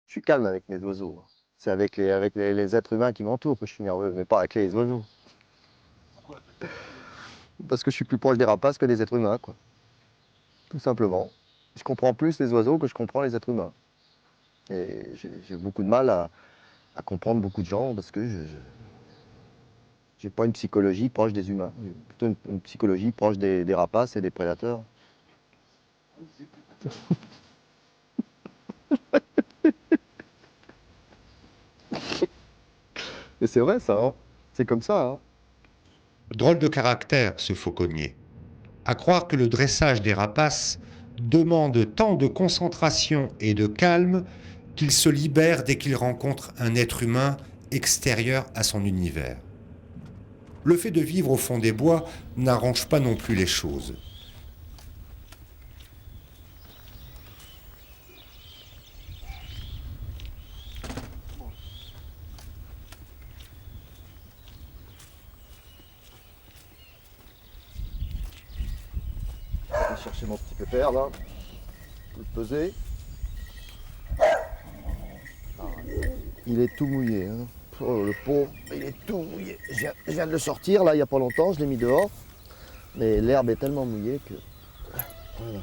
Je suis calme avec mes oiseaux. C'est avec les êtres humains qui m'entourent que je suis nerveux, mais pas avec les oiseaux. Parce que je suis plus proche des rapaces que des êtres humains, quoi. Tout simplement. Je comprends plus les oiseaux que je comprends les êtres humains. Et j'ai beaucoup de mal à comprendre beaucoup de gens parce que je n'ai pas une psychologie proche des humains. J'ai plutôt une psychologie proche des rapaces et des prédateurs. Et c'est vrai ça, hein. C'est comme ça, hein. Drôle de caractère, ce fauconnier. À croire que le dressage des rapaces demande tant de concentration et de calme qu'il se libère dès qu'il rencontre un être humain extérieur à son univers. Le fait de vivre au fond des bois n'arrange pas non plus les choses. Je vais chercher mon petit pépère là. Je peux le peser. Ah, il est tout mouillé, hein. Oh, le pauvre, il est tout mouillé. Je viens de le sortir là il n'y a pas longtemps, je l'ai mis dehors. Mais l'herbe est tellement mouillée que. Voilà.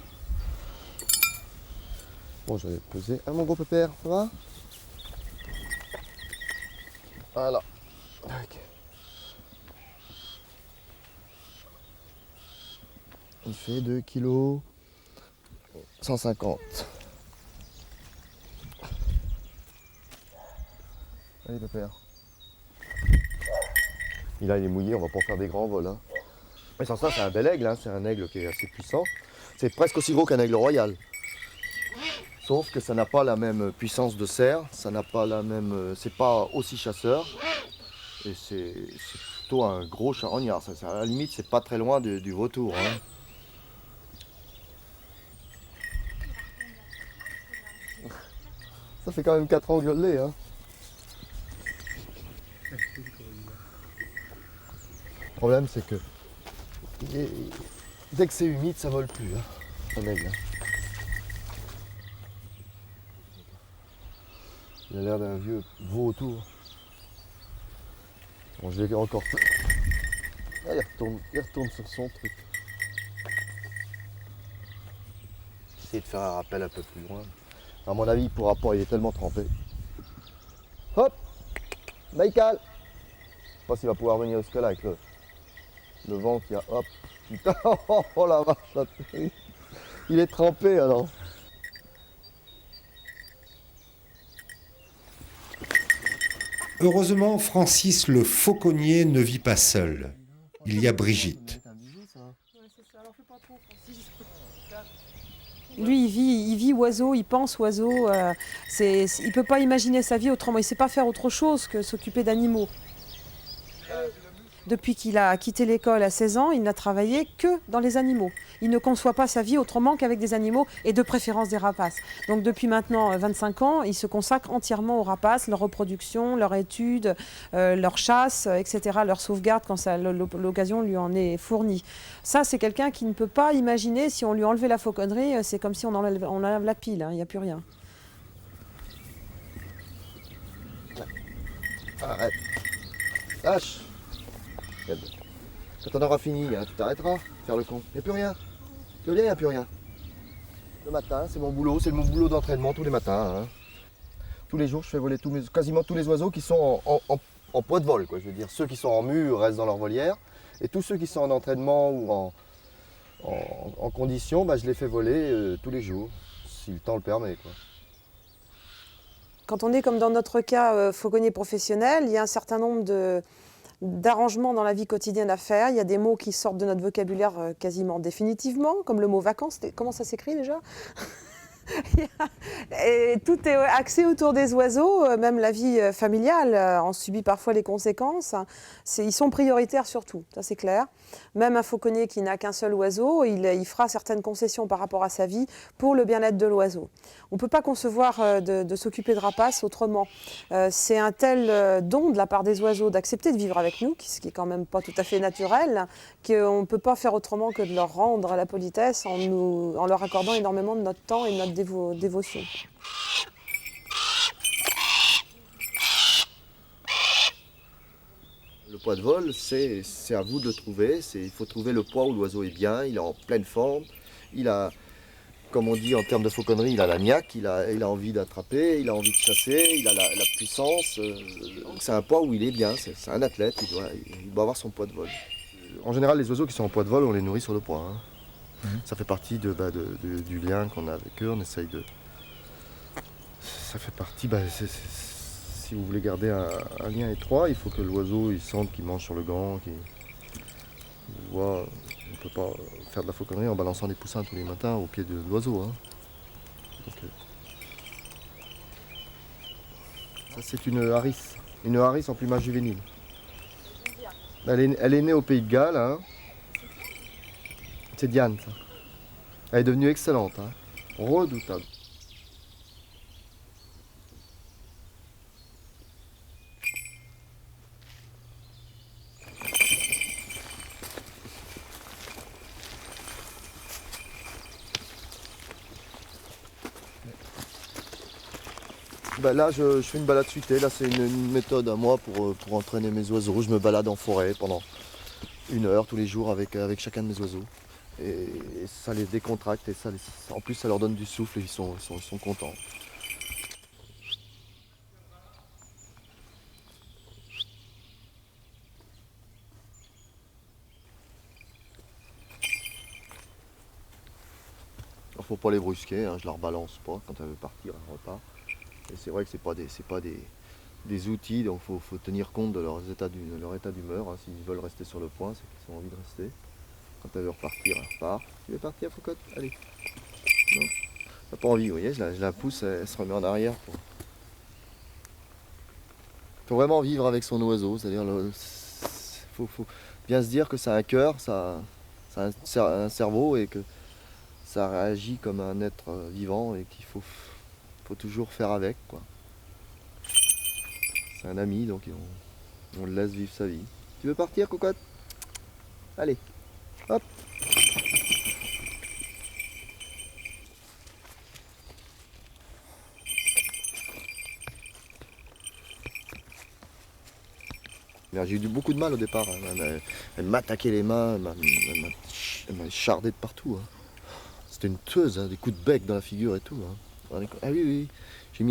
Bon, je vais le peser. Ah, mon gros pépère, ça va? Voilà. Tac. Il fait 2 kg 150. Allez, pépère. Et là, il est mouillé, on va pas faire des grands vols, hein. Mais sans ça, c'est un bel aigle, hein. C'est un aigle qui est assez puissant. C'est presque aussi gros qu'un aigle royal. Sauf que ça n'a pas la même puissance de cerf, ça n'a pas la même. C'est pas aussi chasseur. Et c'est plutôt un gros charognard. À la limite, c'est pas très loin du vautour, hein. Ça fait quand même 4 ans que je l'ai, hein. Le problème, c'est que dès que c'est humide, ça vole plus, hein, un aigle, hein. Il a l'air d'un vieux vautour. Bon, je l'ai encore. Ah, il retourne sur son truc. J'essaie de faire un rappel un peu plus loin. À mon avis, il pourra pas, il est tellement trempé. Hop, Michael. Je sais pas s'il va pouvoir venir jusque-là avec le vent qui a. Hop, putain, oh la vache, il est trempé alors. Heureusement, Francis le fauconnier ne vit pas seul. Il y a Brigitte. Lui, il vit oiseau, il pense oiseau. Il ne peut pas imaginer sa vie autrement. Il ne sait pas faire autre chose que s'occuper d'animaux. Depuis qu'il a quitté l'école à 16 ans, il n'a travaillé que dans les animaux. Il ne conçoit pas sa vie autrement qu'avec des animaux et de préférence des rapaces. Donc depuis maintenant 25 ans, il se consacre entièrement aux rapaces, leur reproduction, leur étude, leur chasse, etc., leur sauvegarde quand l'occasion lui en est fournie. Ça, c'est quelqu'un qui ne peut pas imaginer, si on lui enlevait la fauconnerie, c'est comme si on enlève la pile, hein, il n'y a plus rien. Arrête. Lâche. Quand on aura fini, hein, tu t'arrêteras, faire le con. Il n'y a plus rien. Tu veux bien, il n'y a plus rien. Le matin, c'est mon boulot, c'est mon boulot d'entraînement tous les matins, hein. Tous les jours, je fais voler quasiment tous les oiseaux qui sont en point de vol, quoi. Je veux dire, ceux qui sont en mur restent dans leur volière, et tous ceux qui sont en entraînement ou en condition, bah, je les fais voler tous les jours, si le temps le permet, quoi. Quand on est comme dans notre cas fauconnier professionnel, il y a un certain nombre d'arrangements dans la vie quotidienne à faire. Il y a des mots qui sortent de notre vocabulaire quasiment définitivement, comme le mot vacances. Comment ça s'écrit déjà? Et tout est axé autour des oiseaux, même la vie familiale en subit parfois les conséquences. Ils sont prioritaires surtout, ça c'est clair. Même un fauconnier qui n'a qu'un seul oiseau, il fera certaines concessions par rapport à sa vie pour le bien-être de l'oiseau. On ne peut pas concevoir de s'occuper de rapaces autrement. C'est un tel don de la part des oiseaux d'accepter de vivre avec nous, ce qui est quand même pas tout à fait naturel, qu'on ne peut pas faire autrement que de leur rendre la politesse en leur accordant énormément de notre temps et de notre dévotion. poids de vol, c'est à vous de le trouver. Il faut trouver le poids où l'oiseau est bien, il est en pleine forme, il a, comme on dit en termes de fauconnerie, il a la niaque, il a envie d'attraper, il a envie de chasser, il a la puissance. Donc c'est un poids où il est bien, c'est un athlète, il doit avoir son poids de vol. En général, les oiseaux qui sont en poids de vol, on les nourrit sur le poids. Hein. Ça fait partie du lien qu'on a avec eux, on essaye de... Ça fait partie... si vous voulez garder un lien étroit, il faut que l'oiseau il sente qu'il mange sur le gant, qu'il voit... On ne peut pas faire de la fauconnerie en balançant des poussins tous les matins au pied de l'oiseau. Hein. Ça c'est une harisse en plumage juvénile. Elle est née au Pays de Galles. Hein. C'est Diane, ça. Elle est devenue excellente, hein. Redoutable. Là, je fais une balade suitée. Là, c'est une méthode à moi pour entraîner mes oiseaux. Je me balade en forêt pendant 1 heure tous les jours avec chacun de mes oiseaux. Et ça les décontracte et en plus ça leur donne du souffle et ils sont contents. Alors faut pas les brusquer, hein, je leur balance pas, quand elle veut partir elle repart. Et c'est vrai que c'est pas des outils, donc faut tenir compte de leur état d'humeur. Hein. S'ils veulent rester sur le point, c'est qu'ils ont envie de rester. Quand elle veut repartir, elle repart. Tu veux partir, Foucotte? Allez. Non, t'as pas envie, vous voyez, je la pousse, elle se remet en arrière. Faut vraiment vivre avec son oiseau, c'est-à-dire faut bien se dire que ça a un cœur, ça a un cerveau et que ça réagit comme un être vivant et qu'il faut toujours faire avec, quoi. C'est un ami, donc on le laisse vivre sa vie. Tu veux partir, cocotte? Allez, hop. J'ai eu beaucoup de mal au départ. Hein. Elle m'attaquait les mains, elle m'a chardé de partout. Hein. C'était une tueuse, hein, des coups de bec dans la figure et tout. Hein. Ah oui, oui. J'ai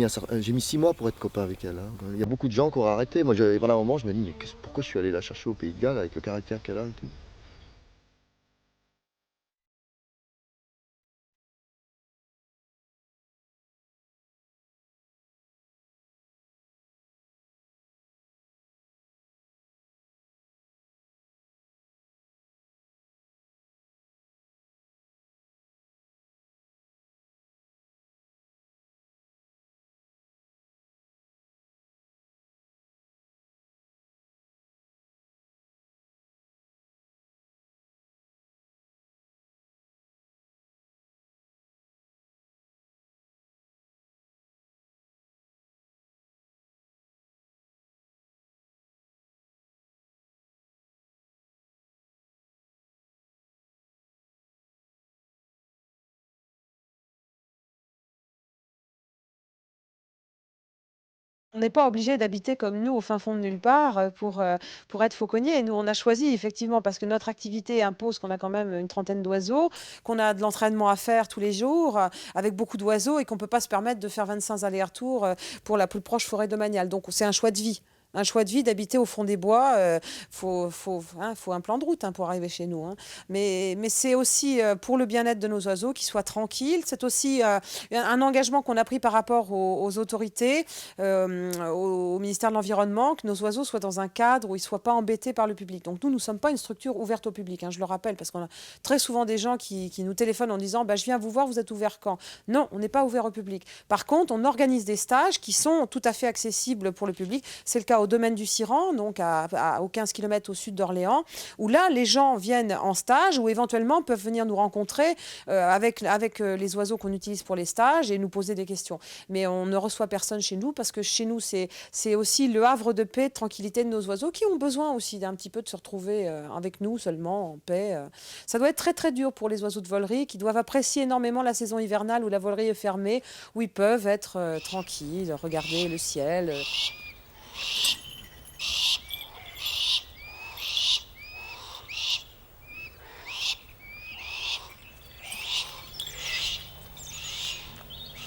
mis 6 mois pour être copain avec elle. Hein. Il y a beaucoup de gens qui auraient arrêté. Moi, pendant un moment, je me dis, mais pourquoi je suis allé la chercher au Pays de Galles avec le caractère qu'elle a et tout. On n'est pas obligé d'habiter comme nous au fin fond de nulle part pour être fauconnier. Nous, on a choisi effectivement parce que notre activité impose qu'on a quand même une trentaine d'oiseaux, qu'on a de l'entraînement à faire tous les jours avec beaucoup d'oiseaux et qu'on ne peut pas se permettre de faire 25 allers-retours pour la plus proche forêt domaniale. Donc, c'est un choix de vie. Un choix de vie d'habiter au fond des bois. Faut un plan de route pour arriver chez nous. Hein. Mais c'est aussi pour le bien-être de nos oiseaux qu'ils soient tranquilles. C'est aussi un engagement qu'on a pris par rapport aux autorités, au ministère de l'Environnement, que nos oiseaux soient dans un cadre où ils ne soient pas embêtés par le public. Donc nous ne sommes pas une structure ouverte au public. Hein, je le rappelle, parce qu'on a très souvent des gens qui nous téléphonent en disant je viens vous voir, vous êtes ouvert quand? Non, on n'est pas ouvert au public. Par contre, on organise des stages qui sont tout à fait accessibles pour le public. C'est le cas au domaine du Siran, donc aux 15 km au sud d'Orléans, où là, les gens viennent en stage ou éventuellement peuvent venir nous rencontrer avec les oiseaux qu'on utilise pour les stages et nous poser des questions. Mais on ne reçoit personne chez nous parce que chez nous, c'est aussi le havre de paix, de tranquillité de nos oiseaux qui ont besoin aussi d'un petit peu de se retrouver avec nous seulement, en paix. Ça doit être très très dur pour les oiseaux de volerie qui doivent apprécier énormément la saison hivernale où la volerie est fermée, où ils peuvent être tranquilles, regarder le ciel.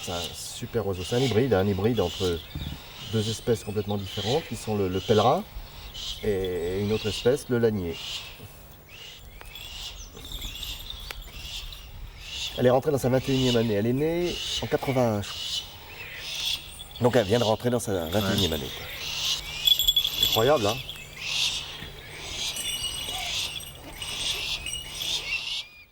c'est un super oiseau. C'est un hybride entre deux espèces complètement différentes qui sont le pèlerin et une autre espèce, le lanier. Elle est rentrée dans sa 21e année. Elle est née en 81. Donc elle vient de rentrer dans sa 21e année. Incroyable, hein?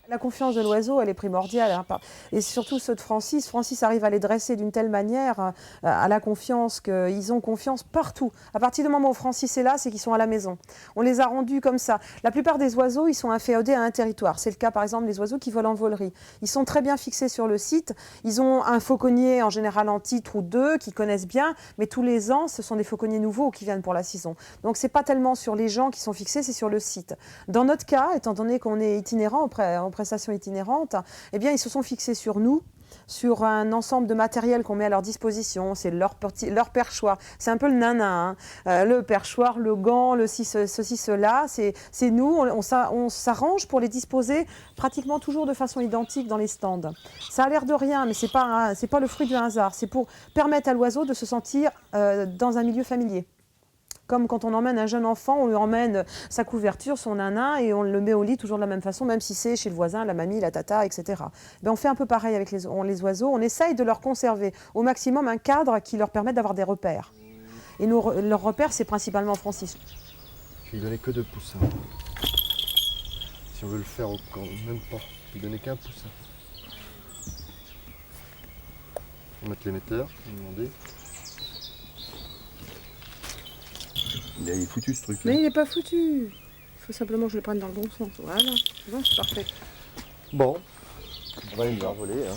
La confiance de l'oiseau, elle est primordiale. Hein. Et surtout ceux de Francis. Francis arrive à les dresser d'une telle manière à la confiance qu'ils ont confiance partout. À partir du moment où Francis est là, c'est qu'ils sont à la maison. On les a rendus comme ça. La plupart des oiseaux, ils sont inféodés à un territoire. C'est le cas, par exemple, des oiseaux qui volent en volerie. Ils sont très bien fixés sur le site. Ils ont un fauconnier, en général en titre ou deux, qu'ils connaissent bien. Mais tous les ans, ce sont des fauconniers nouveaux qui viennent pour la saison. Donc, ce n'est pas tellement sur les gens qui sont fixés, c'est sur le site. Dans notre cas, étant donné qu'on est itinérant, en prestation itinérante, eh bien, ils se sont fixés sur nous, sur un ensemble de matériel qu'on met à leur disposition. C'est leur perchoir. C'est un peu le nana. Hein. Le perchoir, le gant, ceci, cela. C'est nous. On s'arrange pour les disposer pratiquement toujours de façon identique dans les stands. Ça a l'air de rien, mais c'est pas le fruit du hasard. C'est pour permettre à l'oiseau de se sentir dans un milieu familier. Comme quand on emmène un jeune enfant, on lui emmène sa couverture, son nana, et on le met au lit toujours de la même façon, même si c'est chez le voisin, la mamie, la tata, etc. Ben, on fait un peu pareil avec les oiseaux. On essaye de leur conserver au maximum un cadre qui leur permette d'avoir des repères. Et leurs repères, c'est principalement Francis. Je vais lui donner que 2 poussins. Si on veut le faire, même pas. Je vais lui donner qu'un poussin. On va mettre l'émetteur, je vais demander. Il est foutu ce truc. Mais il n'est pas foutu. Il faut simplement que je le prenne dans le bon sens. Voilà, c'est parfait. Bon, on va aller l'envoler. Hein.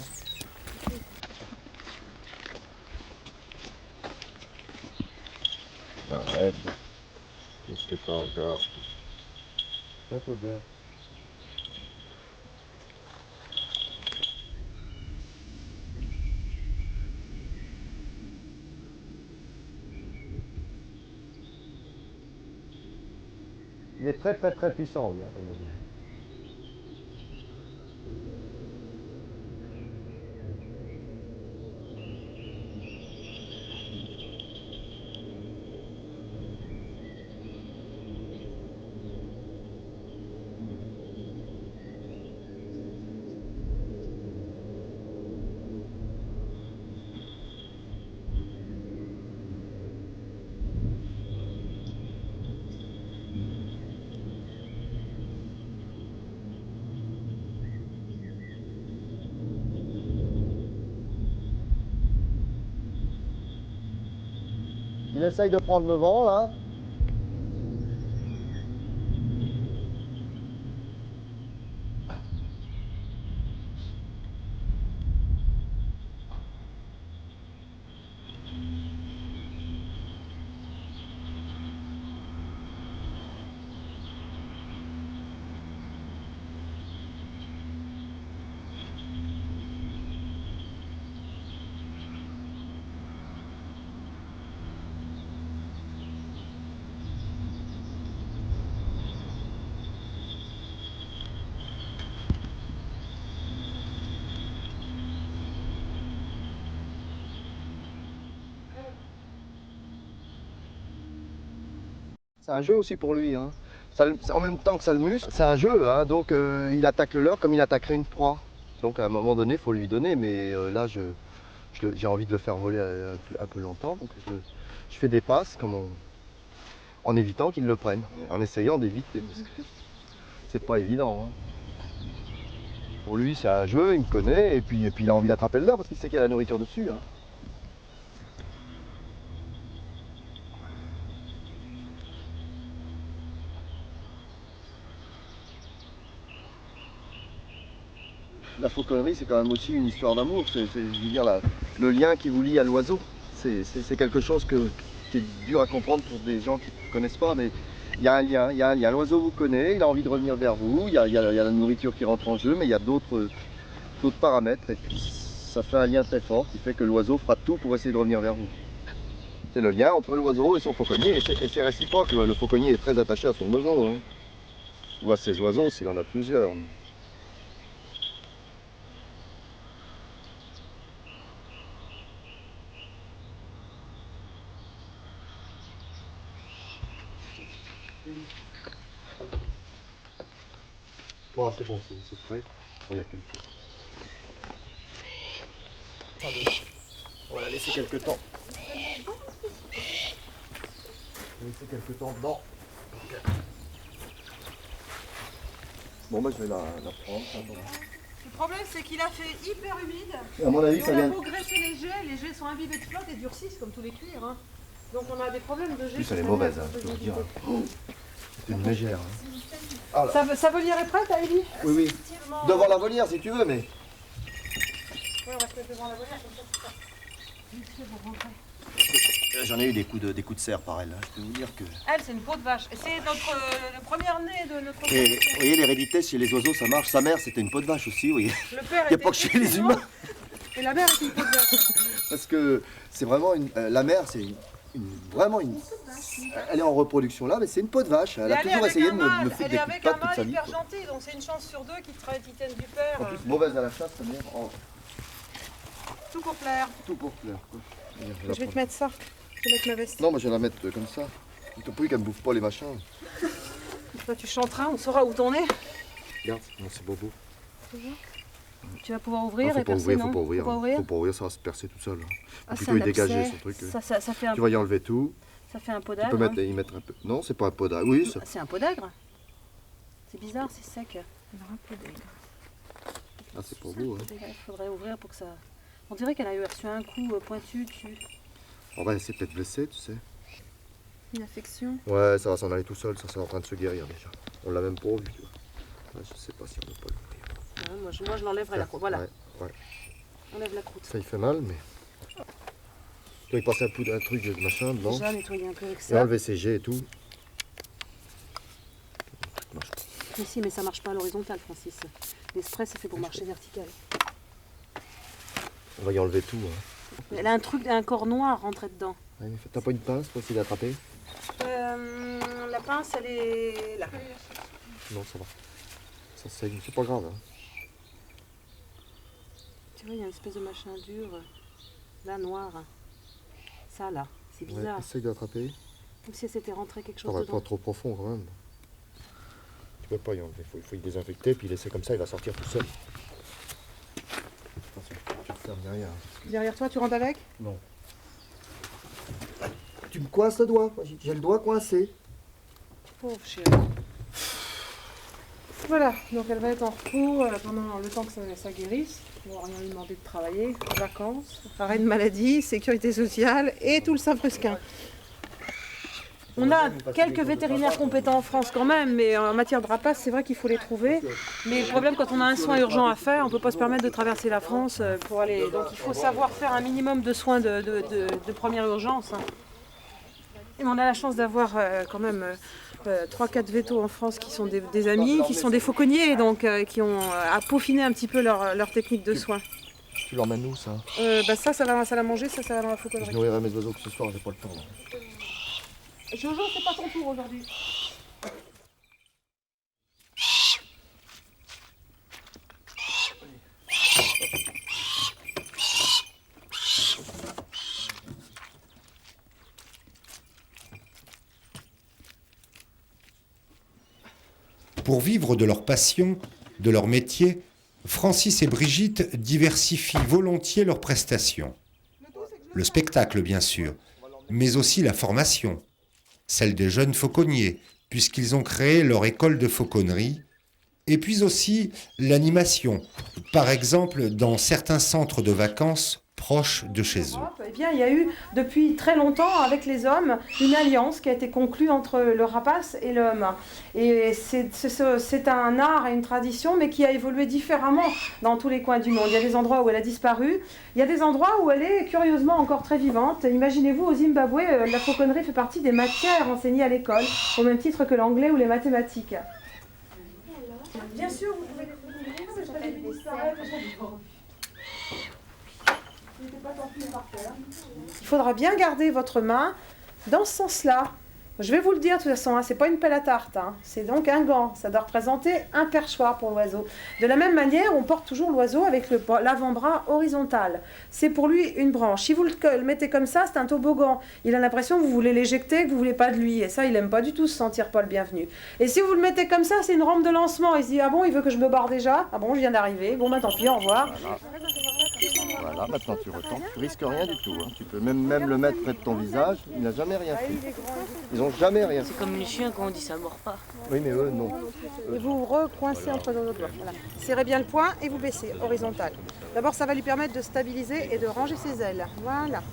Arrête. Je ne sais pas encore. Un peu bien. Il est très très très puissant, lui. Il essaye de prendre le vent là. C'est un jeu aussi pour lui. Hein. En même temps que ça le muscle, c'est un jeu. Hein, donc il attaque le leurre comme il attaquerait une proie. Donc à un moment donné, il faut lui donner. Mais là, j'ai envie de le faire voler un peu longtemps. Donc je fais des passes en évitant qu'il le prenne. En essayant d'éviter. Parce que c'est pas évident. Hein. Pour lui, c'est un jeu, il me connaît. Et puis il a envie d'attraper le leurre parce qu'il sait qu'il y a la nourriture dessus. Hein. La fauconnerie, c'est quand même aussi une histoire d'amour. Je veux dire, le lien qui vous lie à l'oiseau. C'est quelque chose qui est dur à comprendre pour des gens qui ne connaissent pas. Mais il y a un lien. Il y a un lien. L'oiseau vous connaît, il a envie de revenir vers vous. Il y a la nourriture qui rentre en jeu, mais il y a d'autres paramètres. Et puis, ça fait un lien très fort qui fait que l'oiseau fera tout pour essayer de revenir vers vous. C'est le lien entre l'oiseau et son fauconnier. Et c'est réciproque. Le fauconnier est très attaché à son oiseau. Hein. Ou à ses oiseaux s'il en a plusieurs. Bon, c'est bon, c'est prêt. Il y a quelques... On va la laisser quelques temps. On va laisser quelques temps dedans. Bon, bah je vais la prendre. Ça, bon. Le problème, c'est qu'il a fait hyper humide. Et à mon avis, ça On a vient. beau graisser les jets sont imbibés de flotte et durcissent comme tous les cuirs. Hein. Donc on a des problèmes de jet. En plus, elle est mauvaise, hein, je dois vous dire. Oh, c'est une mégère. Hein. Ah, là. Sa volière est prête, Aélie? Oui, oui. Devant la volière, si tu veux, mais. Ouais, on va se mettre devant la volière, comme ça, c'est ça. J'en ai eu des coups de serre par elle. Hein. Je peux vous dire que. Elle, c'est une peau de vache. Et c'est notre le premier né de notre. Et vous voyez, l'hérédité chez les oiseaux, ça marche. Sa mère, c'était une peau de vache aussi, vous voyez. Le père Il n'y a pas que chez les humains. Et la mère est une peau de vache. Parce que c'est vraiment une. La mère, c'est vraiment une. Elle est en reproduction là, mais c'est une peau de vache. Elle a toujours essayé de me foutre des coups de patte toute sa vie. Elle est avec un mâle hyper gentil, donc c'est une chance sur deux qui tiennent du père. En plus, mauvaise à la chasse, sa mère. Oh, Tout pour plaire. tout pour plaire. Quoi. Je vais te mettre ça. Je vais mettre ma veste. Non, mais je vais la mettre comme ça. Il te prie qu'elle ne bouffe pas les machins. Toi, tu chanteras, on saura où t'en es. Regarde, c'est bobo. Tu vas pouvoir ouvrir Faut et pas percer, ouvrir, non? faut pas ouvrir. Faut pas ouvrir. Faut pas ouvrir, ça va se percer tout seul. Ah, Plutôt y dégager son truc. Ça fait un, Tu vas y enlever tout. ça fait un pot Tu d'agre. peux Hein. y mettre un peu. Non, c'est pas un pot d'agre. Oui, ça. C'est un pot d'agre. C'est bizarre, c'est sec. Alors un pot d'agre. Ah, c'est pour vous. Hein. Il faudrait ouvrir pour que ça. On dirait qu'elle a eu reçu un coup pointu dessus. Oh, bah, elle s'est peut-être blessée, tu sais. Une infection. Ouais, ça va s'en aller tout seul. Ça, c'est en train de se guérir déjà. On l'a même pas vu, tu vois. Ouais, je sais pas si on peut pas l'ouvrir. Ouais, moi, je l'enlèverai la croûte. Voilà. Ouais. On enlève la croûte. Ça, il fait mal, mais. Tu dois y passer un truc de machin dedans. Déjà nettoyer un peu avec Et ça. enlever ses jets et tout. Mais si, mais ça marche pas à l'horizontale, Francis. L'esprit, c'est fait pour marcher vertical. On va y enlever tout. Hein. Elle a un corps noir rentré dedans. Ouais, t'as pas une pince pour essayer d'attraper? La pince, elle est là. Non, ça va. Ça saigne, c'est pas grave. Hein. Tu vois, il y a une espèce de machin dur. Là, noir. Ça, là. C'est Ouais, bizarre. essaye d'attraper. Comme si elle s'était rentrée quelque chose Pas dedans. trop profond quand même. Tu peux pas y enlever, il faut y désinfecter, puis laisser comme ça, il va sortir tout seul. Attention, tu refermes derrière. Derrière toi, tu rentres avec? Non. Tu me coinces le doigt, j'ai le doigt coincé. Pauvre chérie. Voilà, donc elle va être en repos pendant le temps que ça guérisse. On va rien lui demander de travailler, vacances, arrêt de maladie, sécurité sociale et tout le Saint-Presquin. On a quelques vétérinaires compétents en France quand même, mais en matière de rapaces, c'est vrai qu'il faut les trouver. Mais le problème, quand on a un soin urgent à faire, on ne peut pas se permettre de traverser la France pour aller. Donc il faut savoir faire un minimum de soins de première urgence. Et on a la chance d'avoir quand même 3-4 vétos en France qui sont des amis, qui sont des fauconniers, donc qui ont à peaufiner un petit peu leur technique de soins. Tu l'emmènes où ça? Ça va manger, ça va dans la Je fauconnerie. nourrirai mes oiseaux que ce soir, j'ai pas le temps. Là. Jojo, c'est pas ton tour aujourd'hui. Pour vivre de leur passion, de leur métier, Francis et Brigitte diversifient volontiers leurs prestations. Le spectacle, bien sûr, mais aussi la formation, celle des jeunes fauconniers, puisqu'ils ont créé leur école de fauconnerie, et puis aussi l'animation, par exemple dans certains centres de vacances proches de chez eux. Eh bien, il y a eu depuis très longtemps avec les hommes une alliance qui a été conclue entre le rapace et l'homme. Et c'est un art et une tradition, mais qui a évolué différemment dans tous les coins du monde. Il y a des endroits où elle a disparu, il y a des endroits où elle est curieusement encore très vivante. Imaginez-vous, au Zimbabwe, la fauconnerie fait partie des matières enseignées à l'école, au même titre que l'anglais ou les mathématiques. Bien sûr, vous pouvez les il faudra bien garder votre main dans ce sens-là. Je vais vous le dire de toute façon, hein, c'est pas une pelle à tarte, hein. C'est donc un gant. Ça doit représenter un perchoir pour l'oiseau. De la même manière, on porte toujours l'oiseau avec l'avant-bras horizontal. C'est pour lui une branche. Si vous le mettez comme ça, c'est un toboggan. Il a l'impression que vous voulez l'éjecter, que vous voulez pas de lui. Et ça, il aime pas du tout se sentir pas le bienvenu. Et si vous le mettez comme ça, c'est une rampe de lancement. Il se dit, ah bon, il veut que je me barre déjà? Ah bon, je viens d'arriver. Bon, bah tant pis, au revoir. Voilà, maintenant tu retends. Tu risques rien du tout. Hein. Tu peux même le mettre près de ton visage. Il n'a jamais rien fait. Ils n'ont jamais rien fait. C'est comme les chiens quand on dit ça mord pas. Oui, mais eux, non. Et vous recoincez entre nos doigts. Voilà. Serrez bien le poing et vous baissez, horizontal. D'abord, ça va lui permettre de stabiliser et de ranger ses ailes. Voilà.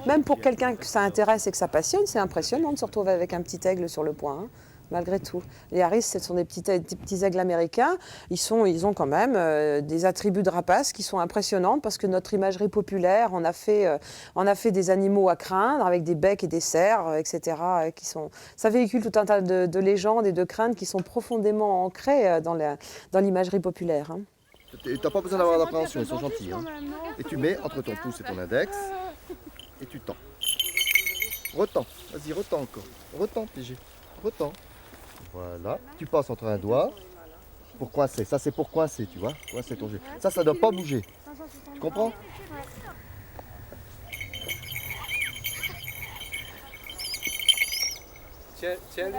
Même pour quelqu'un que ça intéresse et que ça passionne, c'est impressionnant de se retrouver avec un petit aigle sur le poing, hein, malgré tout. Les haris, ce sont des petits aigles américains. Ils ont quand même des attributs de rapace qui sont impressionnants parce que notre imagerie populaire en a fait des animaux à craindre avec des becs et des serres, etc. Ça véhicule tout un tas de légendes et de craintes qui sont profondément ancrées dans l'imagerie populaire. Hein. Tu n'as pas besoin d'avoir d'appréhension, ils sont gentils. Hein. Et tu mets entre ton pouce et ton index et tu tends. Retends, vas-y, retends encore. Retends, PG. Retends. Voilà. Tu passes entre un doigt pour coincer. Ça, c'est pour coincer, tu vois. Coincer ton jeu. Ça ne doit pas bouger. Tu comprends? Tiens-lui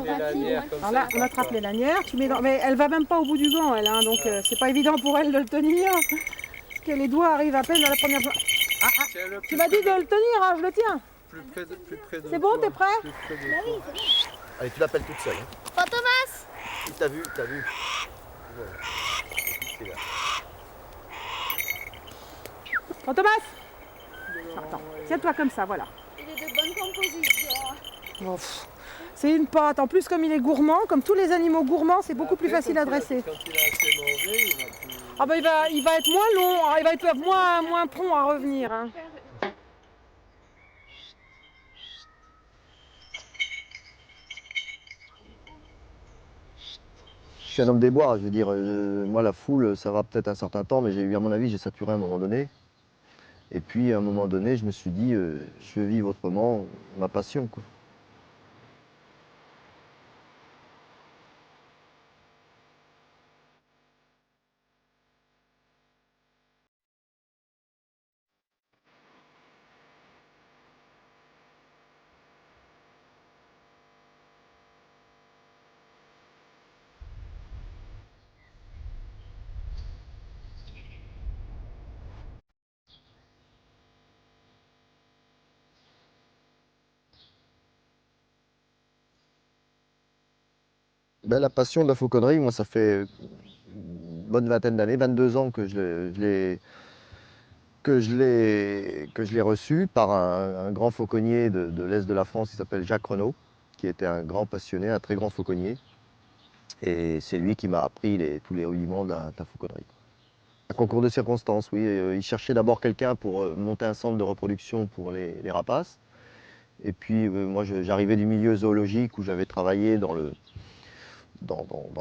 les lanières comme Alors là, on attrape les lanières. Mais elle va même pas au bout du gant, elle. Hein, donc, c'est pas évident pour elle de le tenir. Parce que les doigts arrivent à peine à la première fois. Tu m'as dit de le tenir, hein, je le tiens. Plus près de C'est bon, t'es prêt? Allez, tu l'appelles toute seule. Hein. Fantomas! T'as vu, t'as vu. Voilà. C'est là. Fantomas! Attends, tiens-toi comme ça, voilà. Il est de bonne composition. Bon, c'est une pâte. En plus, comme il est gourmand, comme tous les animaux gourmands, c'est beaucoup plus facile à dresser. Quand il a assez mangé, il va plus... Ah bah il va être moins long, il va être moins prompt à revenir. Hein. Je suis un homme des bois, je veux dire, moi la foule, ça va peut-être un certain temps, mais à mon avis, j'ai saturé à un moment donné. Et puis à un moment donné, je me suis dit, je veux vivre autrement, ma passion, quoi. Ben, la passion de la fauconnerie, moi ça fait une bonne vingtaine d'années, 22 ans que je l'ai reçu par un grand fauconnier de l'Est de la France qui s'appelle Jacques Renaud, qui était un grand passionné, un très grand fauconnier. Et c'est lui qui m'a appris tous les rudiments de la fauconnerie. Un concours de circonstances, oui. Il cherchait d'abord quelqu'un pour monter un centre de reproduction pour les rapaces. Et puis moi j'arrivais du milieu zoologique où j'avais travaillé dans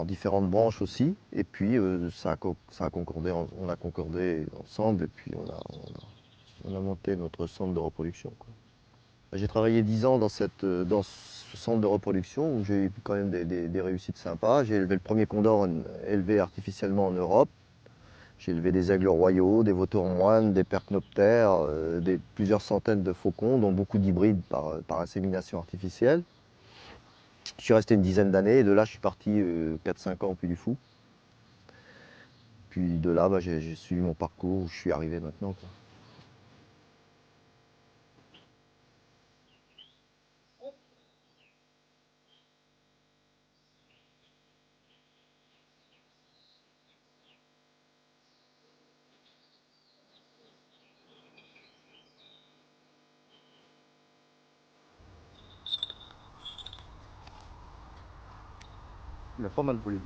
différentes branches aussi. Et puis ça a concordé, on a concordé ensemble et puis on a monté notre centre de reproduction, quoi. J'ai travaillé 10 ans dans ce centre de reproduction où j'ai eu quand même des réussites sympas. J'ai élevé le premier condor élevé artificiellement en Europe. J'ai élevé des aigles royaux, des vautours moines, des percnoptères, plusieurs centaines de faucons, dont beaucoup d'hybrides par insémination artificielle. Je suis resté une dizaine d'années et de là je suis parti 4-5 ans au Puy du Fou. Puis de là j'ai suivi mon parcours où je suis arrivé maintenant, quoi. Il a pas mal volé.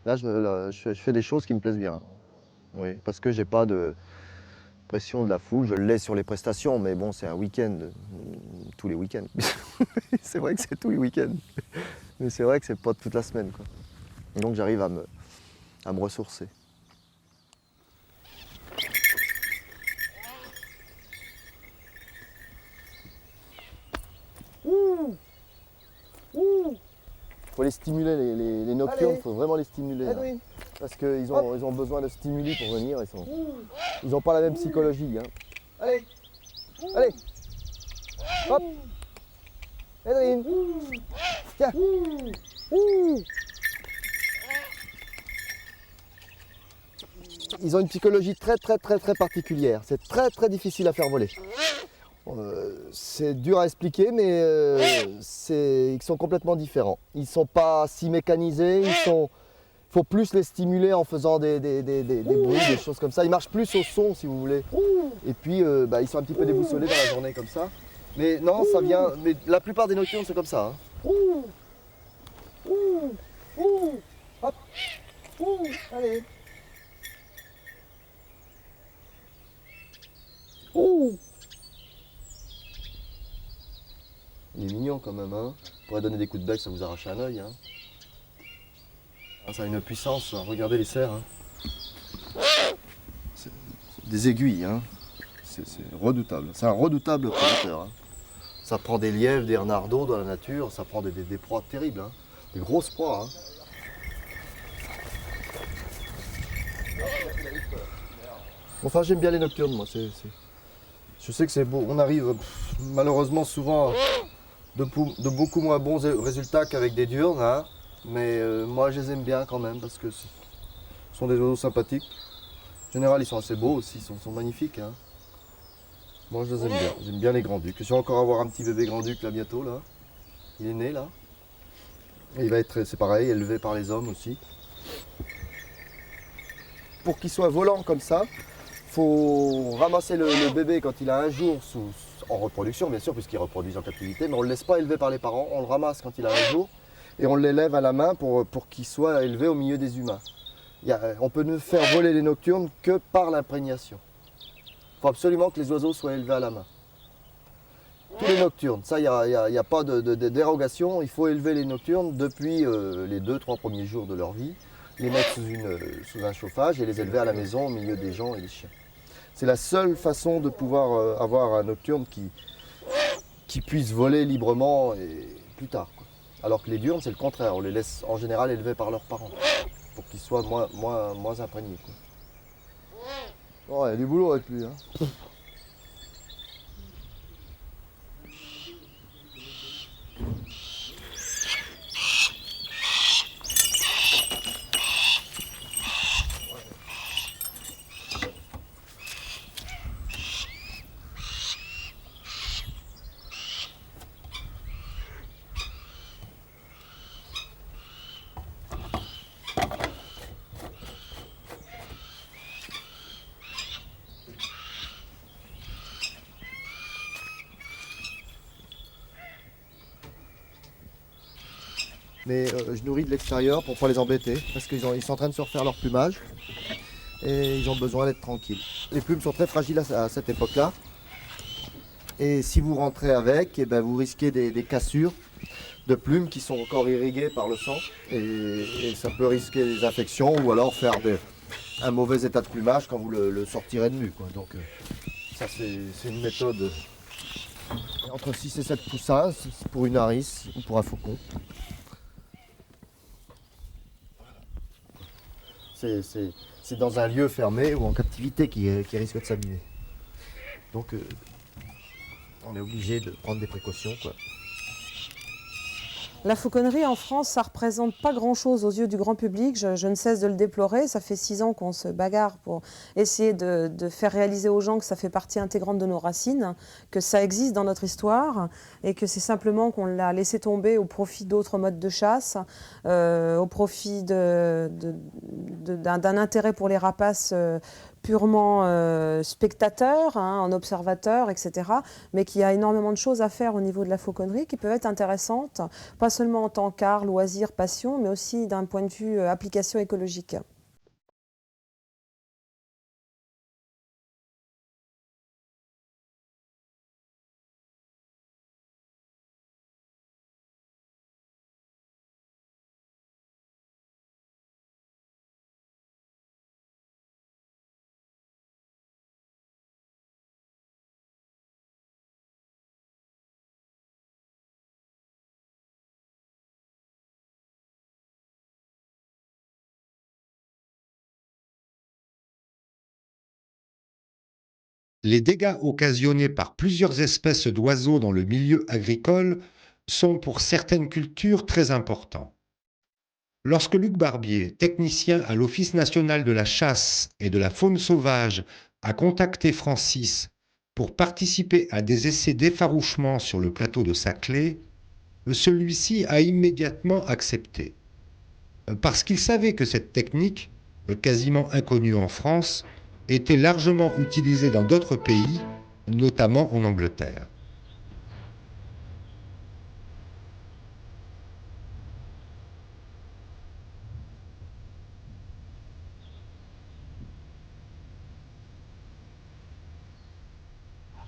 Là, je fais des choses qui me plaisent bien. Oui, parce que j'ai pas de pression de la foule. Je l'ai sur les prestations, mais bon, c'est un week-end, tous les week-ends. C'est vrai que c'est tous les week-ends, mais c'est vrai que c'est pas toute la semaine, quoi. Donc j'arrive à me ressourcer. les stimuler, les nocturnes, il faut vraiment les stimuler. Là. Edwin. Parce qu'ils ont besoin de stimuli pour venir. Ils n'ont pas la même psychologie. Hein. Allez. Allez. Hop. Edwin. Tiens. Ils ont une psychologie très particulière. C'est très difficile à faire voler. C'est dur à expliquer, mais ils sont complètement différents. Ils ne sont pas si mécanisés. Il faut plus les stimuler en faisant des bruits, des choses comme ça. Ils marchent plus au son, si vous voulez. Et puis, ils sont un petit peu déboussolés dans la journée comme ça. Mais non, ça vient. Mais la plupart des nocturnes, c'est comme ça. Hein. Hop. Allez. Il est mignon quand même. Hein. On pourrait donner des coups de bec, ça vous arrache un œil. Hein. Ah, ça a une puissance. Regardez les cerfs. Hein. C'est des aiguilles. Hein. C'est redoutable. C'est un redoutable prédateur. Hein. Ça prend des lièvres, des renardeaux dans la nature. Ça prend des proies terribles. Hein. Des grosses proies. Hein. Enfin, j'aime bien les nocturnes, moi. Je sais que c'est beau. On arrive malheureusement souvent de beaucoup moins bons résultats qu'avec des diurnes. Hein. Mais moi, je les aime bien quand même parce que ce sont des oiseaux sympathiques. En général, ils sont assez beaux aussi. Ils sont magnifiques. Hein. Moi, je les aime bien. J'aime bien les grands-ducs. Je vais encore avoir un petit bébé grand-duc là bientôt. Là. Il est né là. Et il va être, c'est pareil, élevé par les hommes aussi. Pour qu'il soit volant comme ça, faut ramasser le bébé quand il a un jour en reproduction, bien sûr, puisqu'il reproduit en captivité, mais on ne le laisse pas élever par les parents, on le ramasse quand il a un jour et on l'élève à la main pour qu'il soit élevé au milieu des humains. On peut ne faire voler les nocturnes que par l'imprégnation. Il faut absolument que les oiseaux soient élevés à la main. Tous les nocturnes, ça, il n'y a pas de dérogation, il faut élever les nocturnes depuis les 2-3 premiers jours de leur vie, les mettre sous un chauffage et les élever à la maison au milieu des gens et des chiens. C'est la seule façon de pouvoir avoir un nocturne qui puisse voler librement et plus tard. Quoi. Alors que les diurnes, c'est le contraire. On les laisse en général élevés par leurs parents pour qu'ils soient moins imprégnés. Quoi. Oh, il y a du boulot avec lui. Hein. Mais je nourris de l'extérieur pour ne pas les embêter, parce qu'ils sont en train de se refaire leur plumage et ils ont besoin d'être tranquilles. Les plumes sont très fragiles à cette époque-là. Et si vous rentrez avec, eh ben, vous risquez des cassures de plumes qui sont encore irriguées par le sang. Et ça peut risquer des infections ou alors faire un mauvais état de plumage quand vous le sortirez de nu. Quoi. Donc ça c'est une méthode. Entre 6 et 7 poussins pour une harisse ou pour un faucon. C'est dans un lieu fermé ou en captivité qui risque de s'abîmer. Donc on est obligé de prendre des précautions. Quoi. La fauconnerie en France, ça ne représente pas grand-chose aux yeux du grand public. Je ne cesse de le déplorer. Ça fait 6 ans qu'on se bagarre pour essayer de faire réaliser aux gens que ça fait partie intégrante de nos racines, que ça existe dans notre histoire et que c'est simplement qu'on l'a laissé tomber au profit d'autres modes de chasse, au profit d'un intérêt pour les rapaces purement spectateur, en observateur, etc. Mais qu'il y a énormément de choses à faire au niveau de la fauconnerie qui peuvent être intéressantes, pas seulement en tant qu'art, loisir, passion, mais aussi d'un point de vue application écologique. les dégâts occasionnés par plusieurs espèces d'oiseaux dans le milieu agricole sont pour certaines cultures très importants. Lorsque Luc Barbier, technicien à l'Office national de la chasse et de la faune sauvage, a contacté Francis pour participer à des essais d'effarouchement sur le plateau de Saclay, celui-ci a immédiatement accepté. Parce qu'il savait que cette technique, quasiment inconnue en France, était largement utilisée dans d'autres pays, notamment en Angleterre.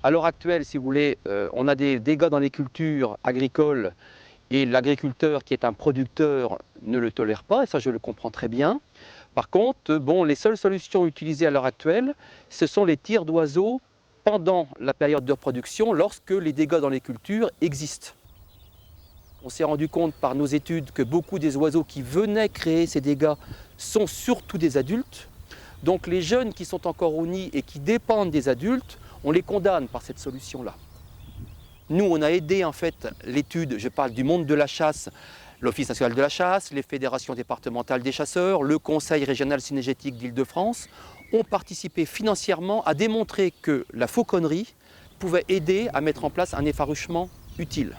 À l'heure actuelle, si vous voulez, on a des dégâts dans les cultures agricoles et l'agriculteur qui est un producteur ne le tolère pas, et ça je le comprends très bien. Par contre, les seules solutions utilisées à l'heure actuelle, ce sont les tirs d'oiseaux pendant la période de reproduction lorsque les dégâts dans les cultures existent. On s'est rendu compte par nos études que beaucoup des oiseaux qui venaient créer ces dégâts sont surtout des adultes. Donc les jeunes qui sont encore au nid et qui dépendent des adultes, on les condamne par cette solution-là. Nous, on a aidé en fait l'étude, je parle du monde de la chasse, l'Office national de la chasse, les fédérations départementales des chasseurs, le Conseil régional cynégétique d'Île-de-France ont participé financièrement à démontrer que la fauconnerie pouvait aider à mettre en place un effarouchement utile.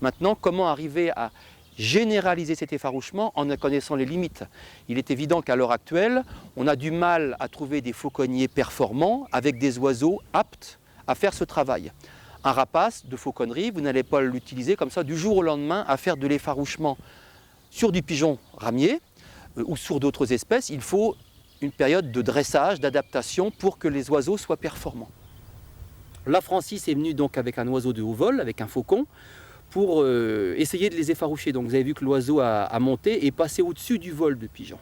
Maintenant, comment arriver à généraliser cet effarouchement en connaissant les limites? Il est évident qu'à l'heure actuelle, on a du mal à trouver des fauconniers performants avec des oiseaux aptes à faire ce travail. Un rapace de fauconnerie, vous n'allez pas l'utiliser comme ça du jour au lendemain à faire de l'effarouchement sur du pigeon ramier ou sur d'autres espèces. Il faut une période de dressage, d'adaptation pour que les oiseaux soient performants. Là, Francis est venu donc avec un oiseau de haut vol, avec un faucon, pour essayer de les effaroucher. Donc vous avez vu que l'oiseau a monté et passé au-dessus du vol de pigeon.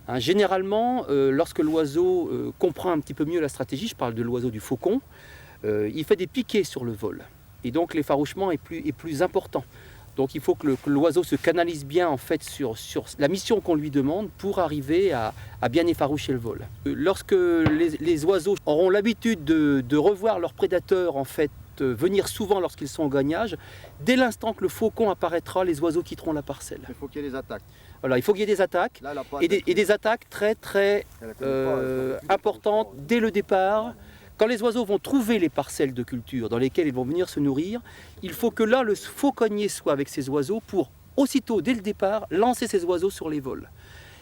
Hein, généralement, lorsque l'oiseau comprend un petit peu mieux la stratégie, je parle de l'oiseau du faucon, il fait des piquets sur le vol. Et donc l'effarouchement est plus important. Donc il faut que l'oiseau se canalise bien en fait sur la mission qu'on lui demande pour arriver à bien effaroucher le vol. Lorsque les oiseaux auront l'habitude de revoir leurs prédateurs en fait venir souvent lorsqu'ils sont en gagnage, dès l'instant que le faucon apparaîtra, les oiseaux quitteront la parcelle. Il faut qu'il y ait des attaques. Voilà, il faut qu'il y ait des attaques Là, et des attaques très importantes dès le départ. Quand les oiseaux vont trouver les parcelles de culture dans lesquelles ils vont venir se nourrir, il faut que là le fauconnier soit avec ces oiseaux pour aussitôt, dès le départ, lancer ces oiseaux sur les vols.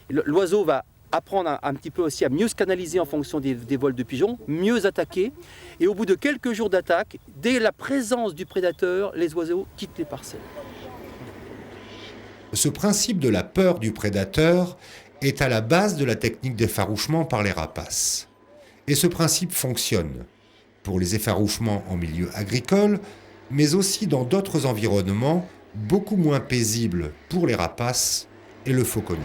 L'oiseau va apprendre un petit peu aussi à mieux se canaliser en fonction des vols de pigeons, mieux attaquer. Et au bout de quelques jours d'attaque, dès la présence du prédateur, les oiseaux quittent les parcelles. Ce principe de la peur du prédateur est à la base de la technique d'effarouchement par les rapaces. Et ce principe fonctionne pour les effarouchements en milieu agricole, mais aussi dans d'autres environnements beaucoup moins paisibles pour les rapaces et le fauconnier.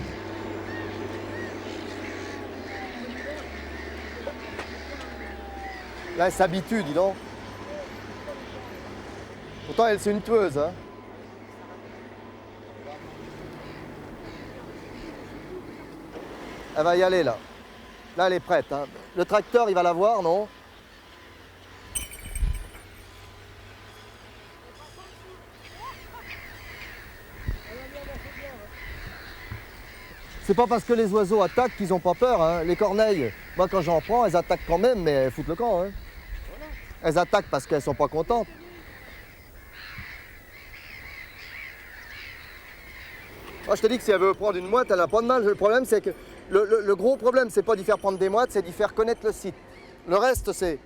Là, elle s'habitue, dis donc. Pourtant, elle, c'est une tueuse. Hein. Elle va y aller, là. Là, elle est prête. Hein. Le tracteur, il va la voir, non? C'est pas parce que les oiseaux attaquent qu'ils n'ont pas peur. Hein. Les corneilles, moi, quand j'en prends, elles attaquent quand même, mais elles foutent le camp. Hein. Elles attaquent parce qu'elles sont pas contentes. Moi, je te dis que si elle veut prendre une mouette, elle n'a pas de mal. Le problème, c'est que le gros problème, c'est pas d'y faire prendre des mouettes, c'est d'y faire connaître le site. Le reste, c'est...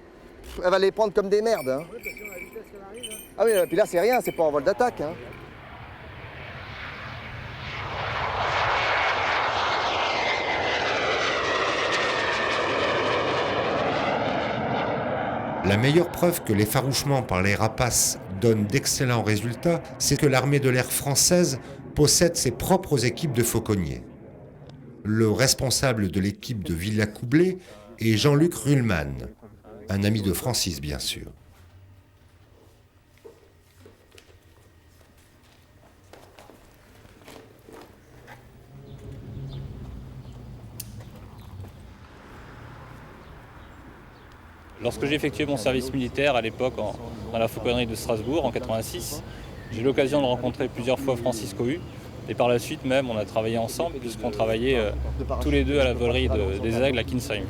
Elle va les prendre comme des merdes. Hein. Oui, parce que la vitesse qu'elle arrive, hein. Ah oui, et puis là, c'est rien, c'est pas en vol d'attaque. Hein. La meilleure preuve que l'effarouchement par les rapaces donne d'excellents résultats, c'est que l'armée de l'air française possède ses propres équipes de fauconniers. Le responsable de l'équipe de Villacoublay est Jean-Luc Ruhlmann, un ami de Francis bien sûr. Lorsque j'ai effectué mon service militaire à l'époque dans la fauconnerie de Strasbourg en 86, j'ai eu l'occasion de rencontrer plusieurs fois Francis Cohu. Et par la suite même, on a travaillé ensemble puisqu'on travaillait tous les deux à la volerie des aigles à Kinsheim.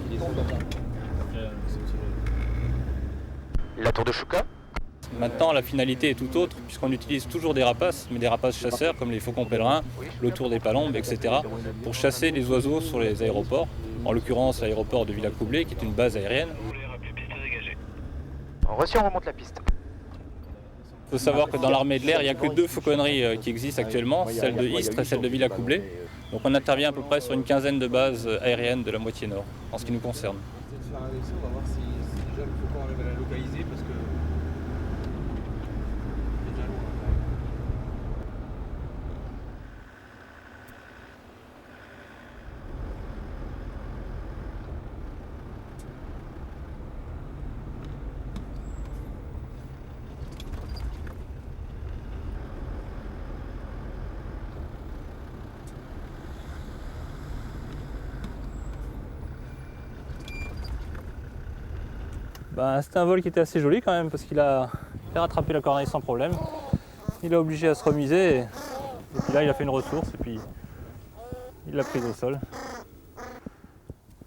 La tour de Chouka? Maintenant, la finalité est tout autre puisqu'on utilise toujours des rapaces, mais des rapaces chasseurs comme les faucons pèlerins, le tour des palombes, etc. pour chasser les oiseaux sur les aéroports, en l'occurrence l'aéroport de Villacoublay qui est une base aérienne. Reçu, on remonte la piste. Il faut savoir que dans l'armée de l'air, il n'y a que 2 fauconneries qui existent actuellement, celle de Istres et celle de Villacoublay. Donc on intervient à peu près sur une quinzaine de bases aériennes de la moitié nord, en ce qui nous concerne. On va faire un essai, on va voir si déjà le faucon arrive à la localiser parce que c'est déjà loin. C'était un vol qui était assez joli quand même parce qu'il a rattrapé la corneille sans problème. Il a obligé à se remiser et puis là il a fait une ressource et puis il l'a prise au sol.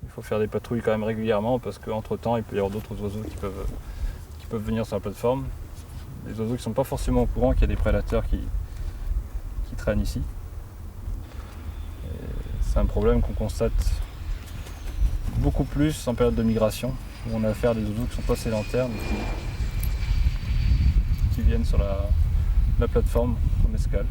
Il faut faire des patrouilles quand même régulièrement parce qu'entre temps il peut y avoir d'autres oiseaux qui peuvent venir sur la plateforme. Des oiseaux qui ne sont pas forcément au courant qu'il y a des prédateurs qui traînent ici. C'est un problème qu'on constate beaucoup plus en période de migration, où on a affaire à des oiseaux qui ne sont pas sédentaires, mais qui viennent sur la plateforme en escale.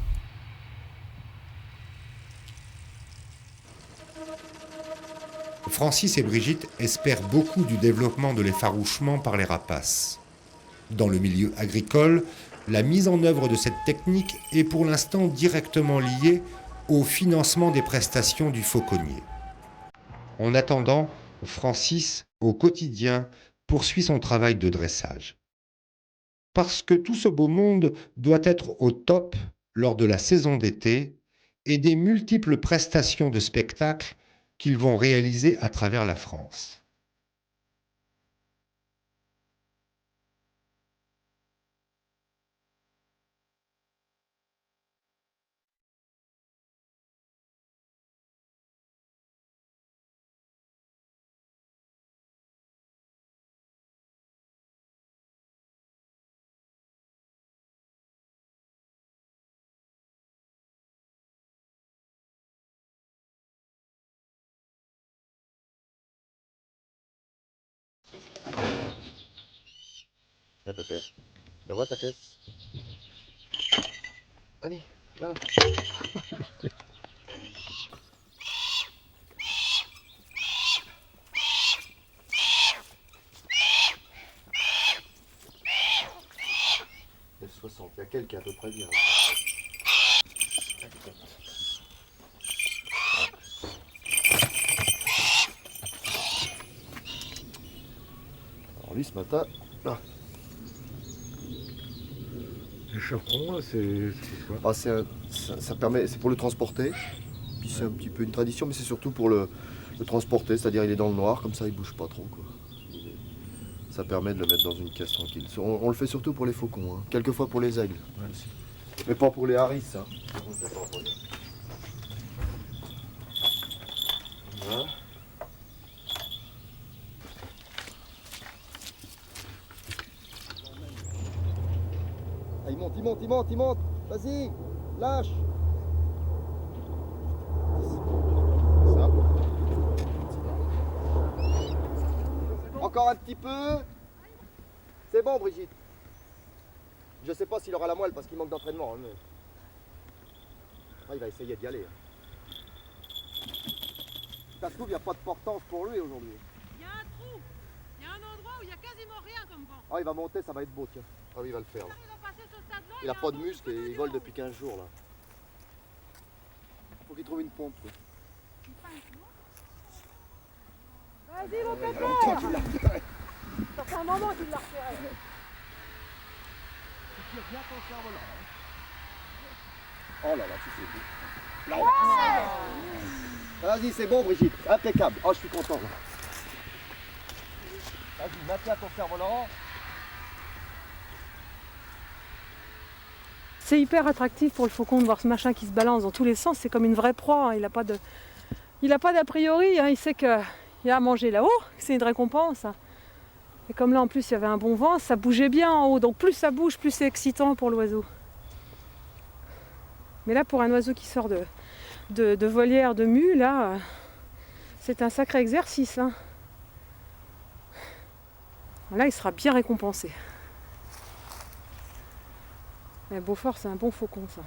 Francis et Brigitte espèrent beaucoup du développement de l'effarouchement par les rapaces. Dans le milieu agricole, la mise en œuvre de cette technique est pour l'instant directement liée au financement des prestations du fauconnier. En attendant, Francis, au quotidien, poursuit son travail de dressage. Parce que tout ce beau monde doit être au top lors de la saison d'été et des multiples prestations de spectacles qu'ils vont réaliser à travers la France. Là, Pépé. Tu vois ta tête? Allez, là. F60, il y a quelqu'un à peu près bien. Alors lui ce matin, là. Le chaperon, là, c'est quoi? Ah, ça permet, c'est pour le transporter. Puis c'est un petit peu une tradition, mais c'est surtout pour le transporter, c'est-à-dire il est dans le noir, comme ça il bouge pas trop, quoi. Ça permet de le mettre dans une caisse tranquille. On le fait surtout pour les faucons, hein. Quelquefois pour les aigles. Aussi. Mais pas pour les harisses. Hein. Voilà. Ah, il monte. Vas-y, lâche. Ça. Encore un petit peu. C'est bon, Brigitte. Je sais pas s'il aura la moelle parce qu'il manque d'entraînement. Hein, mais... ah, il va essayer d'y aller. Ça se trouve, il n'y a pas de portance pour lui aujourd'hui. Il y a un trou. Il y a un endroit où il n'y a quasiment rien comme vent. Ah, il va monter, ça va être beau, tiens. Ah oui, il va le faire. Là. Il va passer ce stade-là. Il n'a pas de muscles et il vole depuis 15 jours là. Faut qu'il trouve une pompe. Quoi. Vas-y, mon pépé. Ça fait un moment qu'il l'a repéré. Oh là là, tu sais. Vas-y, c'est bon, Brigitte. Impeccable. Oh, je suis content. Là. Vas-y, maintiens ton cerf-volant. C'est hyper attractif pour le faucon de voir ce machin qui se balance dans tous les sens. C'est comme une vraie proie, hein. Il n'a pas d'a priori, hein. Il sait qu'il y a à manger là-haut, que c'est une récompense. Et comme là en plus il y avait un bon vent, ça bougeait bien en haut. Donc plus ça bouge, plus c'est excitant pour l'oiseau. Mais là pour un oiseau qui sort de volière de mue, là, c'est un sacré exercice, hein. Là il sera bien récompensé. Et Beaufort, c'est un bon faucon, ça.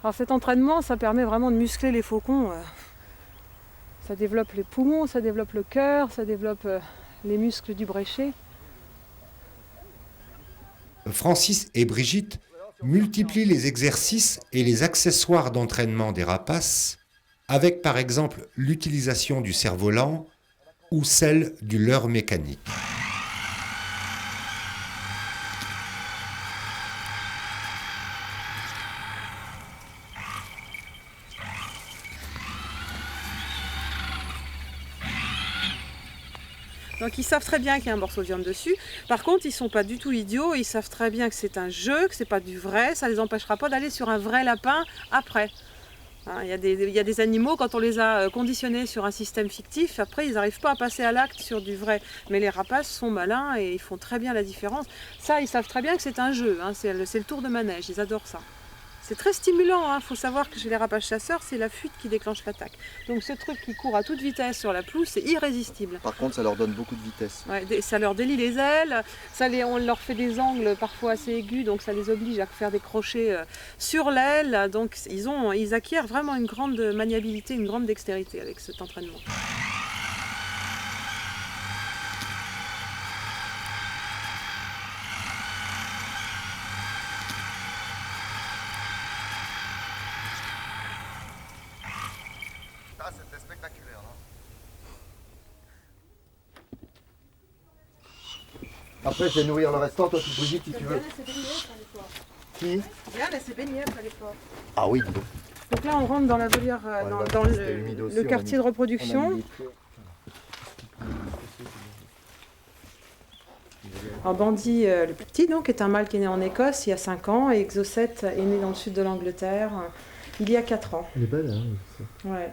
Alors cet entraînement, ça permet vraiment de muscler les faucons. Ça développe les poumons, ça développe le cœur, ça développe les muscles du bréchet. Francis et Brigitte multiplient les exercices et les accessoires d'entraînement des rapaces avec par exemple l'utilisation du cerf-volant ou celle du leurre mécanique. Donc ils savent très bien qu'il y a un morceau de viande dessus. Par contre, ils ne sont pas du tout idiots, ils savent très bien que c'est un jeu, que c'est pas du vrai, ça ne les empêchera pas d'aller sur un vrai lapin après. Hein, il y a des animaux, quand on les a conditionnés sur un système fictif, après ils n'arrivent pas à passer à l'acte sur du vrai. Mais les rapaces sont malins et ils font très bien la différence. Ça, ils savent très bien que c'est un jeu, hein, c'est le tour de manège, ils adorent ça. C'est très stimulant, hein. Faut savoir que chez les rapaces chasseurs, c'est la fuite qui déclenche l'attaque. Donc ce truc qui court à toute vitesse sur la pelouse, c'est irrésistible. Par contre, ça leur donne beaucoup de vitesse. Ouais, ça leur délie les ailes, on leur fait des angles parfois assez aigus, donc ça les oblige à faire des crochets sur l'aile. Donc ils acquièrent vraiment une grande maniabilité, une grande dextérité avec cet entraînement. Ah, c'était spectaculaire. Après, je vais nourrir le restant, toi, tu Brigitte, si tu veux. Qui Bien, laisser baigner après l'effort. Ah oui, dis donc. Donc là, on rentre dans la volière, dans le quartier de reproduction. Alors Bandy, le plus petit, donc, est un mâle qui est né en Écosse il y a 5 ans, et Exocet est né dans le sud de l'Angleterre il y a 4 ans. Elle est belle, hein. Ouais.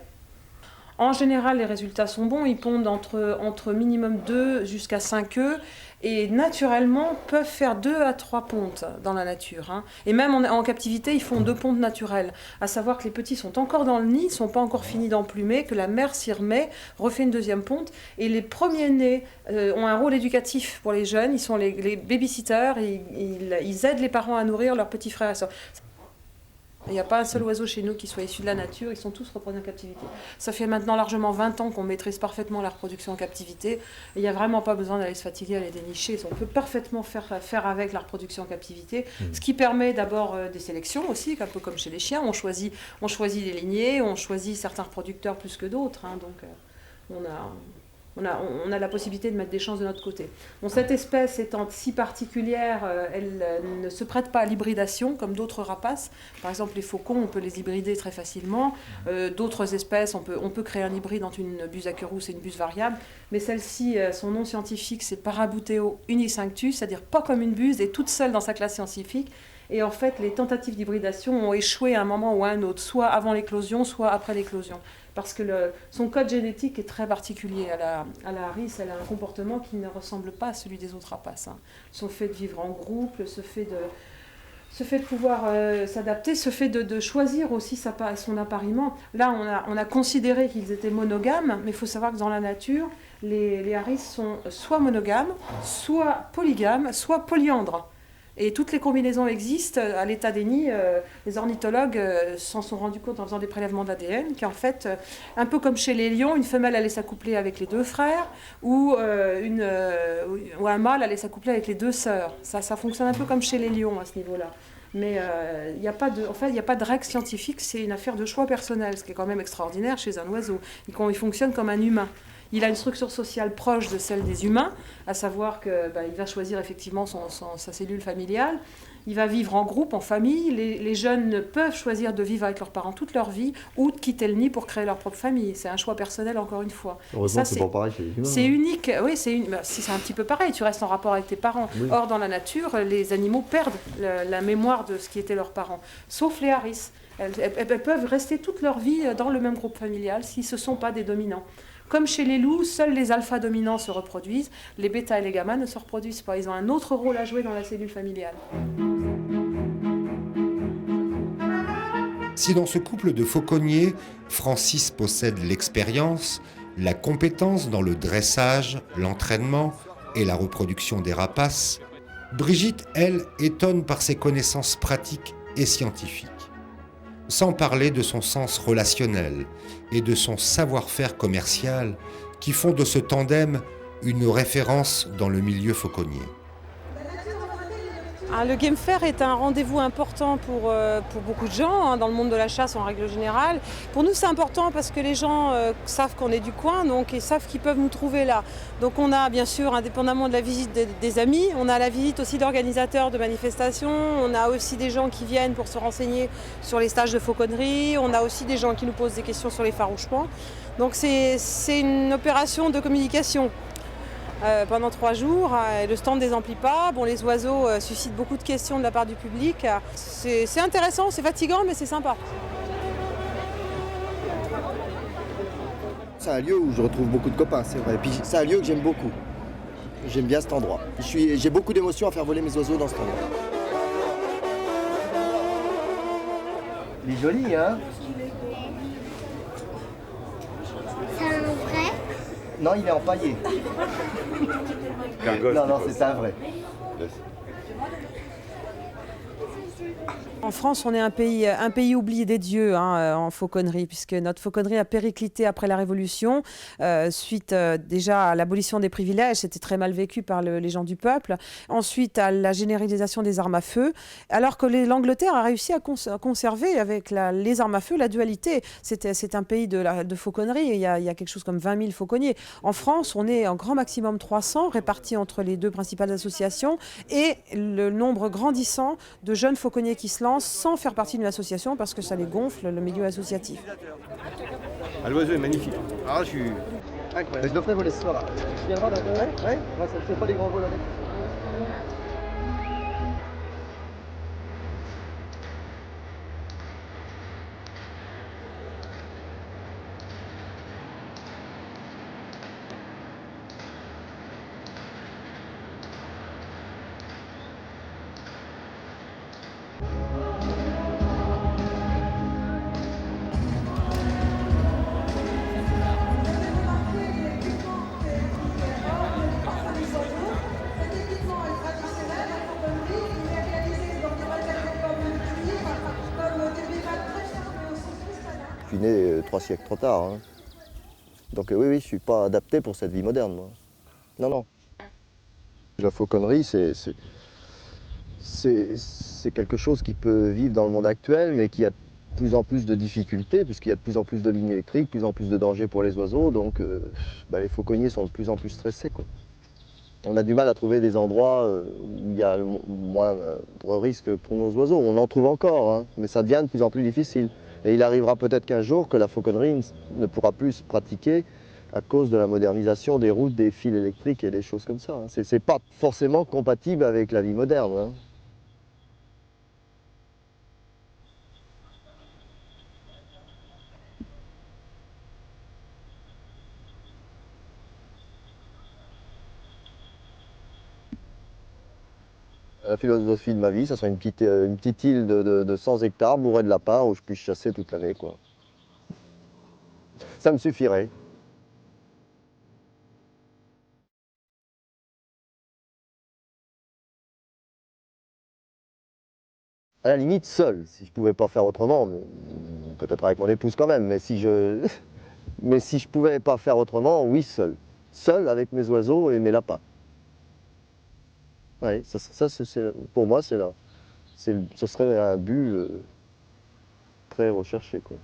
En général, les résultats sont bons. Ils pondent entre minimum 2 jusqu'à 5 œufs et naturellement peuvent faire 2 à 3 pontes dans la nature, hein. Et même en captivité, ils font 2 pontes naturelles. À savoir que les petits sont encore dans le nid, ne sont pas encore finis d'emplumer, que la mère s'y remet, refait une deuxième ponte. Et les premiers-nés ont un rôle éducatif pour les jeunes. Ils sont les babysitters et ils aident les parents à nourrir leurs petits frères et sœurs. Il n'y a pas un seul oiseau chez nous qui soit issu de la nature, ils sont tous reproduits en captivité. Ça fait maintenant largement 20 ans qu'on maîtrise parfaitement la reproduction en captivité, et il n'y a vraiment pas besoin d'aller se fatiguer à les dénicher. On peut parfaitement faire avec la reproduction en captivité, ce qui permet d'abord des sélections aussi, un peu comme chez les chiens. On choisit des lignées, on choisit certains reproducteurs plus que d'autres, hein, donc on a la possibilité de mettre des chances de notre côté. Bon, cette espèce étant si particulière, elle ne se prête pas à l'hybridation comme d'autres rapaces. Par exemple, les faucons, on peut les hybrider très facilement. D'autres espèces, on peut créer un hybride entre une buse aquerousse et une buse variable. Mais celle-ci, son nom scientifique, c'est Parabuteo unicinctus, c'est-à-dire pas comme une buse et toute seule dans sa classe scientifique. Et en fait, les tentatives d'hybridation ont échoué à un moment ou à un autre, soit avant l'éclosion, soit après l'éclosion. Parce que son code génétique est très particulier. À la Harris, elle a un comportement qui ne ressemble pas à celui des autres rapaces, hein. Son fait de vivre en groupe, ce fait de pouvoir s'adapter, ce fait de choisir aussi son appariement. Là, on a considéré qu'ils étaient monogames, mais il faut savoir que dans la nature, les Harris sont soit monogames, soit polygames, soit polyandres. Et toutes les combinaisons existent. À l'état des nids, les ornithologues s'en sont rendus compte en faisant des prélèvements d'ADN, qu'en fait, un peu comme chez les lions, une femelle allait s'accoupler avec les 2 frères, ou un mâle allait s'accoupler avec les 2 sœurs. Ça fonctionne un peu comme chez les lions à ce niveau-là. Mais il n'y a pas de règle scientifique, c'est une affaire de choix personnel, ce qui est quand même extraordinaire chez un oiseau. Il fonctionne comme un humain. Il a une structure sociale proche de celle des humains, à savoir qu'il va choisir effectivement sa cellule familiale. Il va vivre en groupe, en famille. Les jeunes peuvent choisir de vivre avec leurs parents toute leur vie ou de quitter le nid pour créer leur propre famille. C'est un choix personnel, encore une fois. Heureusement, c'est pas pareil chez les humains. C'est unique, oui, c'est un petit peu pareil. Tu restes en rapport avec tes parents. Oui. Or, dans la nature, les animaux perdent la mémoire de ce qui étaient leurs parents. Sauf les harisses. Elles peuvent rester toute leur vie dans le même groupe familial si ce ne sont pas des dominants. Comme chez les loups, seuls les alphas dominants se reproduisent, les bêtas et les gammas ne se reproduisent pas. Ils ont un autre rôle à jouer dans la cellule familiale. Si dans ce couple de fauconniers, Francis possède l'expérience, la compétence dans le dressage, l'entraînement et la reproduction des rapaces, Brigitte, elle, étonne par ses connaissances pratiques et scientifiques. Sans parler de son sens relationnel et de son savoir-faire commercial qui font de ce tandem une référence dans le milieu fauconnier. Le Game Fair est un rendez-vous important pour beaucoup de gens dans le monde de la chasse en règle générale. Pour nous, c'est important parce que les gens savent qu'on est du coin, donc ils savent qu'ils peuvent nous trouver là. Donc on a bien sûr, indépendamment de la visite des amis, on a la visite aussi d'organisateurs de manifestations, on a aussi des gens qui viennent pour se renseigner sur les stages de fauconnerie, on a aussi des gens qui nous posent des questions sur les farouchements. Donc c'est une opération de communication. Pendant 3 jours, le stand des Amplipas. Bon, les oiseaux suscitent beaucoup de questions de la part du public. C'est intéressant, c'est fatigant, mais c'est sympa. C'est un lieu où je retrouve beaucoup de copains, c'est vrai. Et puis c'est un lieu que j'aime beaucoup. J'aime bien cet endroit. J'ai beaucoup d'émotions à faire voler mes oiseaux dans cet endroit. Il est joli, hein? C'est un vrai? Non, il est empaillé. Non, c'est un vrai. En France, on est un pays oublié des dieux en fauconnerie, puisque notre fauconnerie a périclité après la Révolution, suite déjà à l'abolition des privilèges, c'était très mal vécu par les gens du peuple, ensuite à la généralisation des armes à feu, alors que l'Angleterre a réussi à conserver avec les armes à feu la dualité. C'est un pays de fauconnerie, il y a quelque chose comme 20 000 fauconniers. En France, on est en grand maximum 300, répartis entre les 2 principales associations, et le nombre grandissant de jeunes fauconniers qui se lancent sans faire partie d'une association parce que ça les gonfle, le milieu associatif. Ah, l'oiseau est magnifique. Ah, je suis incroyable. Je le ferai voler ce soir. Tu viendras dans le... Ouais, moi ça ne fait pas les grands vols avec. Je suis né 3 siècles trop tard. Hein. Donc oui, je ne suis pas adapté pour cette vie moderne, moi. Non. La fauconnerie, c'est quelque chose qui peut vivre dans le monde actuel, mais qui a de plus en plus de difficultés, puisqu'il y a de plus en plus de lignes électriques, de plus en plus de dangers pour les oiseaux, donc les fauconniers sont de plus en plus stressés, quoi. On a du mal à trouver des endroits où il y a moins de risques pour nos oiseaux. On en trouve encore, hein, mais ça devient de plus en plus difficile. Et il arrivera peut-être qu'un jour que la fauconnerie ne pourra plus se pratiquer à cause de la modernisation des routes, des fils électriques et des choses comme ça. Hein. C'est pas forcément compatible avec la vie moderne. Hein. La philosophie de ma vie, ça serait une petite île de 100 hectares bourrée de lapins où je puisse chasser toute l'année, quoi. Ça me suffirait. À la limite, seul, si je pouvais pas faire autrement, peut-être avec mon épouse quand même, mais si je pouvais pas faire autrement, oui, seul. Seul avec mes oiseaux et mes lapins. Oui, pour moi, ce serait un but très recherché, quoi.